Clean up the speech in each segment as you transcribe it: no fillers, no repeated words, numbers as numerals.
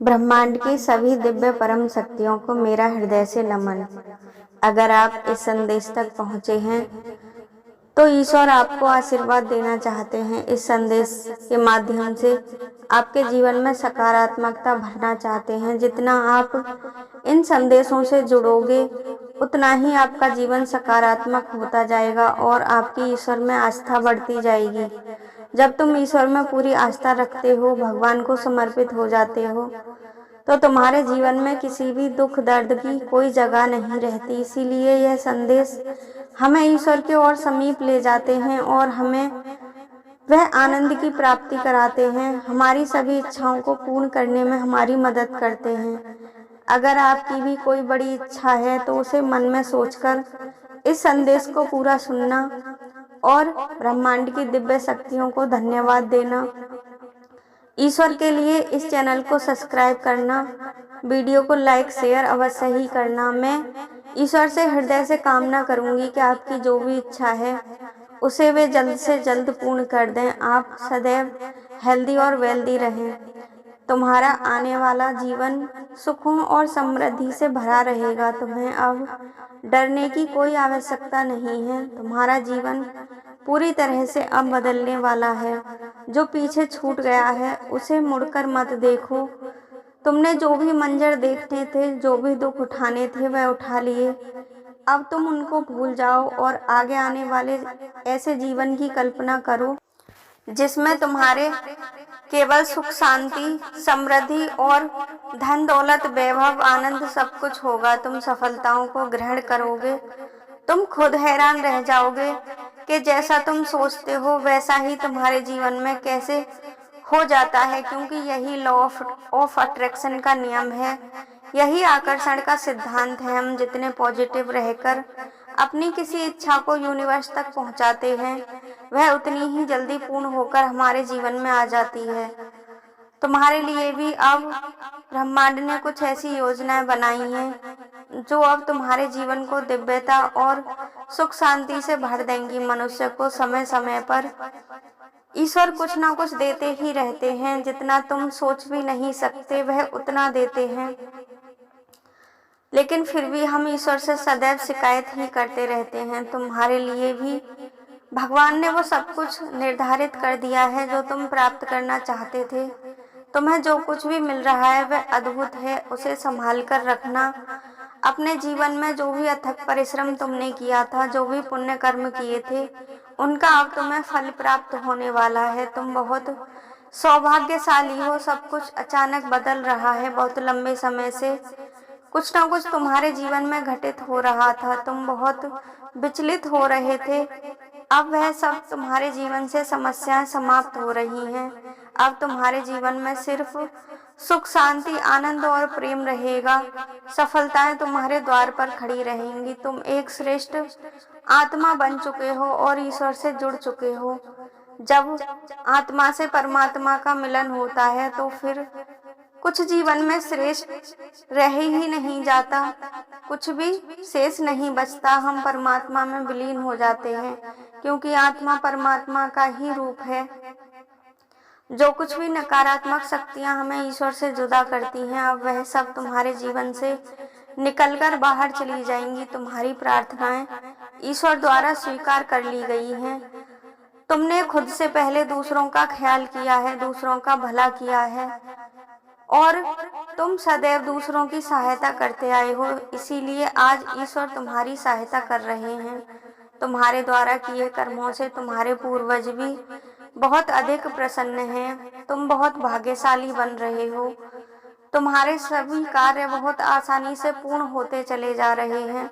ब्रह्मांड की सभी दिव्य परम शक्तियों को मेरा हृदय से नमन। अगर आप इस संदेश तक पहुँचे हैं तो ईश्वर आपको आशीर्वाद देना चाहते हैं। इस संदेश के माध्यम से आपके जीवन में सकारात्मकता भरना चाहते हैं। जितना आप इन संदेशों से जुड़ोगे उतना ही आपका जीवन सकारात्मक होता जाएगा और आपकी ईश्वर में आस्था बढ़ती जाएगी। जब तुम ईश्वर में पूरी आस्था रखते हो, भगवान को समर्पित हो जाते हो, तो तुम्हारे जीवन में किसी भी दुख दर्द की कोई जगह नहीं रहती। इसीलिए यह संदेश हमें ईश्वर के और समीप ले जाते हैं और हमें वह आनंद की प्राप्ति कराते हैं, हमारी सभी इच्छाओं को पूर्ण करने में हमारी मदद करते हैं। अगर आपकी भी कोई बड़ी इच्छा है तो उसे मन में सोचकर इस संदेश को पूरा सुनना और ब्रह्मांड की दिव्य शक्तियों को धन्यवाद देना। ईश्वर के लिए इस चैनल को सब्सक्राइब करना, वीडियो को लाइक शेयर अवश्य ही करना। मैं ईश्वर से हृदय से कामना करूंगी कि आपकी जो भी इच्छा है उसे वे जल्द से जल्द पूर्ण कर दें। आप सदैव हेल्दी और वेल्दी रहें। तुम्हारा आने वाला जीवन सुखों और समृद्धि से भरा रहेगा। तुम्हें अब डरने की कोई आवश्यकता नहीं है। तुम्हारा जीवन पूरी तरह से अब बदलने वाला है। जो पीछे छूट गया है उसे मुड़कर मत देखो। तुमने जो भी मंजर देखने थे, जो भी दुख उठाने थे, वह उठा लिए। अब तुम उनको भूल जाओ और आगे आने वाले ऐसे जीवन की कल्पना करो जिसमें तुम्हारे केवल सुख, शांति, समृद्धि और धन दौलत, वैभव, आनंद सब कुछ होगा। तुम सफलताओं को ग्रहण करोगे। तुम खुद हैरान रह जाओगे कि जैसा तुम सोचते हो वैसा ही तुम्हारे जीवन में कैसे हो जाता है, क्योंकि यही लॉ ऑफ अट्रैक्शन का नियम है, यही आकर्षण का सिद्धांत है। हम जितने पॉजिटिव रहकर अपनी किसी इच्छा को यूनिवर्स तक पहुंचाते हैं, वह उतनी ही जल्दी पूर्ण होकर हमारे जीवन में आ जाती है। तुम्हारे लिए भी अब ब्रह्मांड ने कुछ ऐसी योजनाएं बनाई हैं जो अब तुम्हारे जीवन को दिव्यता और सुख शांति से भर देंगी। मनुष्य को समय समय पर ईश्वर कुछ ना कुछ देते ही रहते हैं। जितना तुम सोच भी नहीं सकते वह उतना देते हैं, लेकिन फिर भी हम ईश्वर से सदैव शिकायत ही करते रहते हैं। तुम्हारे लिए भी भगवान ने वो सब कुछ निर्धारित कर दिया है जो तुम प्राप्त करना चाहते थे। तुम्हें जो कुछ भी मिल रहा है वह अद्भुत है। उसे संभाल कर रखना। अपने जीवन में जो भी अथक परिश्रम तुमने किया था, जो भी पुण्य कर्म किए थे, उनका अब तुम्हें फल प्राप्त होने वाला है। तुम बहुत सौभाग्यशाली हो। सब कुछ अचानक बदल रहा है। बहुत लंबे समय से कुछ ना कुछ तुम्हारे जीवन में घटित हो रहा था। तुम बहुत विचलित हो रहे थे। अब वह सब तुम्हारे जीवन से समस्याएं समाप्त हो रही हैं। अब तुम्हारे जीवन में सिर्फ सुख, शांति, आनंद और प्रेम रहेगा। सफलताएं तुम्हारे द्वार पर खड़ी रहेंगी। तुम एक श्रेष्ठ आत्मा बन चुके हो और ईश्वर से जुड़ चुके हो। जब आत्मा से परमात्मा का मिलन होता है तो फिर कुछ जीवन में श्रेष्ठ रह ही नहीं जाता, कुछ भी शेष नहीं बचता। हम परमात्मा में विलीन हो जाते हैं, क्योंकि आत्मा परमात्मा का ही रूप है। जो कुछ भी नकारात्मक शक्तियां हमें ईश्वर से जुदा करती हैं, अब वह सब तुम्हारे जीवन से निकलकर बाहर चली जाएंगी। तुम्हारी प्रार्थनाएं ईश्वर द्वारा स्वीकार कर ली गई हैं। तुमने खुद से पहले दूसरों का ख्याल किया है, दूसरों का भला किया है और तुम सदैव दूसरों की सहायता करते आए हो। इसीलिए आज ईश्वर तुम्हारी सहायता कर रहे हैं। तुम्हारे द्वारा किए कर्मों से तुम्हारे पूर्वज भी बहुत अधिक प्रसन्न हैं। तुम बहुत भाग्यशाली बन रहे हो। तुम्हारे सभी कार्य बहुत आसानी से पूर्ण होते चले जा रहे हैं।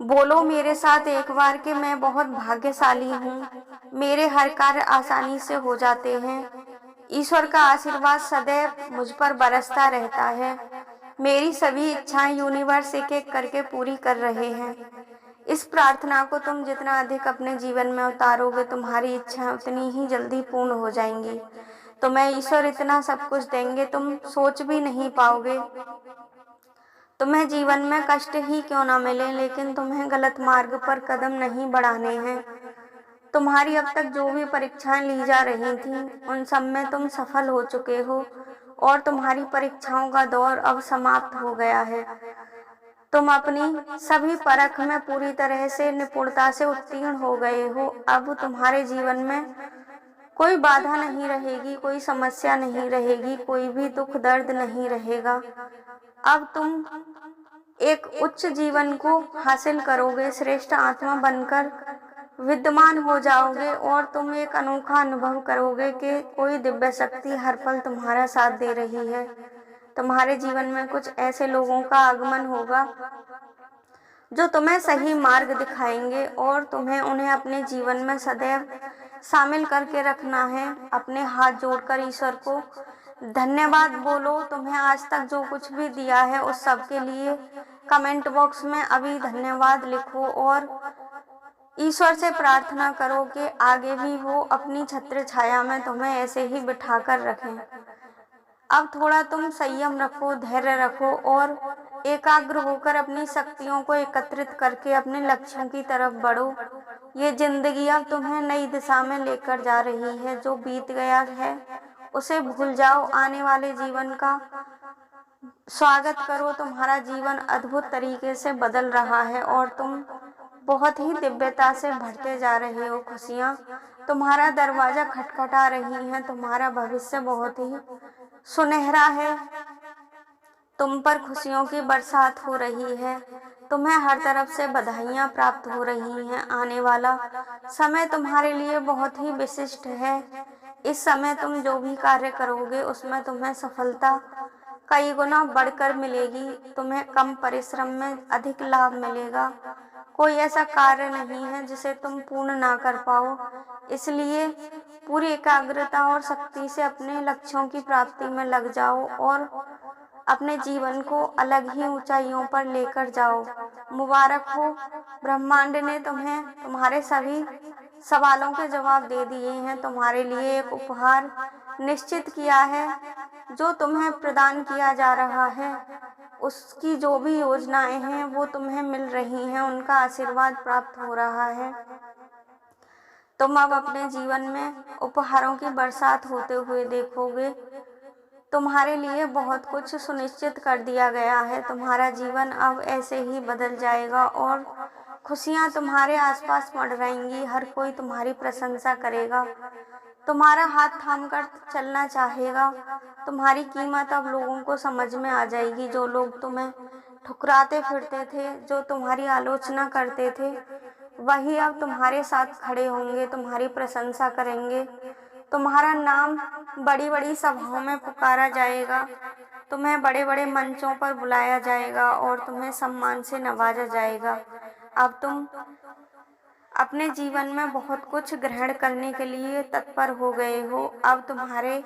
बोलो मेरे साथ एक बार कि मैं बहुत भाग्यशाली हूँ। मेरे हर कार्य आसानी से हो जाते हैं। ईश्वर का आशीर्वाद सदैव मुझ पर बरसता रहता है। मेरी सभी इच्छाएं यूनिवर्स एक एक करके पूरी कर रहे हैं। इस प्रार्थना को तुम जितना अधिक अपने जीवन में उतारोगे, तुम्हारी इच्छाएं उतनी ही जल्दी पूर्ण हो जाएंगी। तुम्हें ईश्वर इतना सब कुछ देंगे तुम सोच भी नहीं पाओगे। तुम्हें जीवन में कष्ट ही क्यों ना मिले, लेकिन तुम्हें गलत मार्ग पर कदम नहीं बढ़ाने हैं। तुम्हारी अब तक जो भी परीक्षाएं ली जा रही थीं, उन सब में तुम सफल हो चुके हो और तुम्हारी परीक्षाओं का दौर अब समाप्त हो गया है। तुम अपनी सभी परख में पूरी तरह से निपुणता से उत्तीर्ण हो गए हो। अब तुम्हारे जीवन में कोई बाधा नहीं रहेगी, कोई समस्या नहीं रहेगी, कोई भी दुख दर्द नहीं रहेगा। अब तुम एक उच्च जीवन को हासिल करोगे, श्रेष्ठ आत्मा बनकर विद्यमान हो जाओगे और तुम एक अनोखा अनुभव करोगे कि कोई दिव्य शक्ति हर पल तुम्हारा साथ दे रही है। तुम्हारे जीवन में कुछ ऐसे लोगों का आगमन होगा जो तुम्हें सही मार्ग दिखाएंगे और तुम्हें उन्हें अपने जीवन में सदैव शामिल करके रखना है। अपने हाथ जोड़कर ईश्वर को धन्यवाद बोलो। तुम्हें आज तक जो कुछ भी दिया है उस सब के लिए कमेंट बॉक्स में अभी धन्यवाद लिखो और ईश्वर से प्रार्थना करो कि आगे भी वो अपनी छत्र छाया में तुम्हें ऐसे ही बिठा कर रखें। अब थोड़ा तुम संयम रखो, धैर्य रखो और एकाग्र होकर अपनी शक्तियों को एकत्रित करके अपने लक्ष्यों की तरफ बढ़ो। ये जिंदगी अब तुम्हें नई दिशा में लेकर जा रही है। जो बीत गया है उसे भूल जाओ, आने वाले जीवन का स्वागत करो। तुम्हारा जीवन अद्भुत तरीके से बदल रहा है और तुम बहुत ही दिव्यता से भरते जा रहे हो। खुशियाँ तुम्हारा दरवाजा खटखटा रही हैं। तुम्हारा भविष्य बहुत ही सुनहरा है। तुम पर खुशियों की बरसात हो रही है। तुम्हें हर तरफ से बधाइयाँ प्राप्त हो रही हैं। आने वाला समय तुम्हारे लिए बहुत ही विशिष्ट है। इस समय तुम जो भी कार्य करोगे उसमें तुम्हें सफलता कई गुना बढ़कर मिलेगी। तुम्हें कम परिश्रम में अधिक लाभ मिलेगा। कोई ऐसा कार्य नहीं है जिसे तुम पूर्ण ना कर पाओ। इसलिए पूरी एकाग्रता और शक्ति से अपने लक्ष्यों की प्राप्ति में लग जाओ और अपने जीवन को अलग ही ऊंचाइयों पर लेकर जाओ। मुबारक हो, ब्रह्मांड ने तुम्हें तुम्हारे सभी सवालों के जवाब दे दिए हैं। तुम्हारे लिए एक उपहार निश्चित किया है जो तुम्हें प्रदान किया जा रहा है। उसकी जो भी योजनाएं हैं वो तुम्हें मिल रही हैं, उनका आशीर्वाद प्राप्त हो रहा है। तुम अब अपने जीवन में उपहारों की बरसात होते हुए देखोगे। तुम्हारे लिए बहुत कुछ सुनिश्चित कर दिया गया है। तुम्हारा जीवन अब ऐसे ही बदल जाएगा और खुशियाँ तुम्हारे आसपास मंडराएंगी। हर कोई तुम्हारी प्रशंसा करेगा, तुम्हारा हाथ थामकर चलना चाहेगा। तुम्हारी कीमत अब लोगों को समझ में आ जाएगी। जो लोग तुम्हें ठुकराते फिरते थे, जो तुम्हारी आलोचना करते थे, वही अब तुम्हारे साथ खड़े होंगे, तुम्हारी प्रशंसा करेंगे। तुम्हारा नाम बड़ी बड़ी सभाओं में पुकारा जाएगा। तुम्हें बड़े बड़े मंचों पर बुलाया जाएगा और तुम्हें सम्मान से नवाजा जाएगा। अब तुम अपने जीवन में बहुत कुछ ग्रहण करने के लिए तत्पर हो गए हो। अब तुम्हारे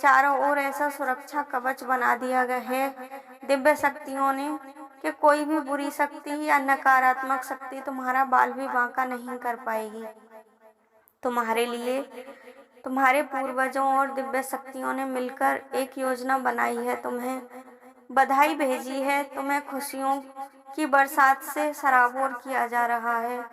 चारों ओर ऐसा सुरक्षा कवच बना दिया गया है दिव्य शक्तियों ने कि कोई भी बुरी शक्ति या नकारात्मक शक्ति तुम्हारा बाल भी बांका नहीं कर पाएगी। तुम्हारे लिए तुम्हारे पूर्वजों और दिव्य शक्तियों ने मिलकर एक योजना बनाई है, तुम्हें बधाई भेजी है। तुम्हें खुशियों की बरसात से सराबोर किया जा रहा है।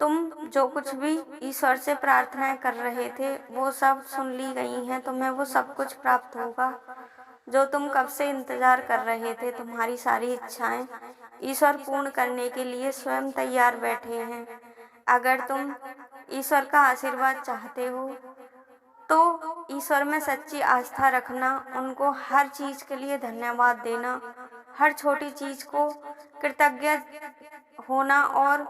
तुम जो कुछ भी ईश्वर से प्रार्थनाएं कर रहे थे वो सब सुन ली गई हैं। तुम्हें वो सब कुछ प्राप्त होगा जो तुम कब से इंतजार कर रहे थे। तुम्हारी सारी इच्छाएं ईश्वर पूर्ण करने के लिए स्वयं तैयार बैठे हैं। अगर तुम ईश्वर का आशीर्वाद चाहते हो तो ईश्वर में सच्ची आस्था रखना, उनको हर चीज के लिए धन्यवाद देना, हर छोटी चीज को कृतज्ञ होना और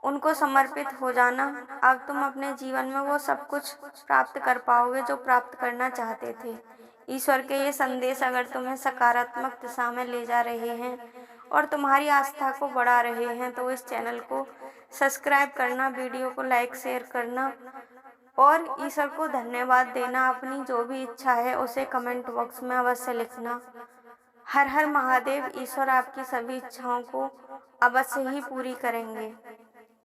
उनको समर्पित हो जाना। अब तुम अपने जीवन में वो सब कुछ प्राप्त कर पाओगे जो प्राप्त करना चाहते थे। ईश्वर के ये संदेश अगर तुम्हें सकारात्मक दिशा में ले जा रहे हैं और तुम्हारी आस्था को बढ़ा रहे हैं तो इस चैनल को सब्सक्राइब करना, वीडियो को लाइक शेयर करना और ईश्वर को धन्यवाद देना। अपनी जो भी इच्छा है उसे कमेंट बॉक्स में अवश्य लिखना। हर हर महादेव। ईश्वर आपकी सभी इच्छाओं को अवश्य ही पूरी करेंगे।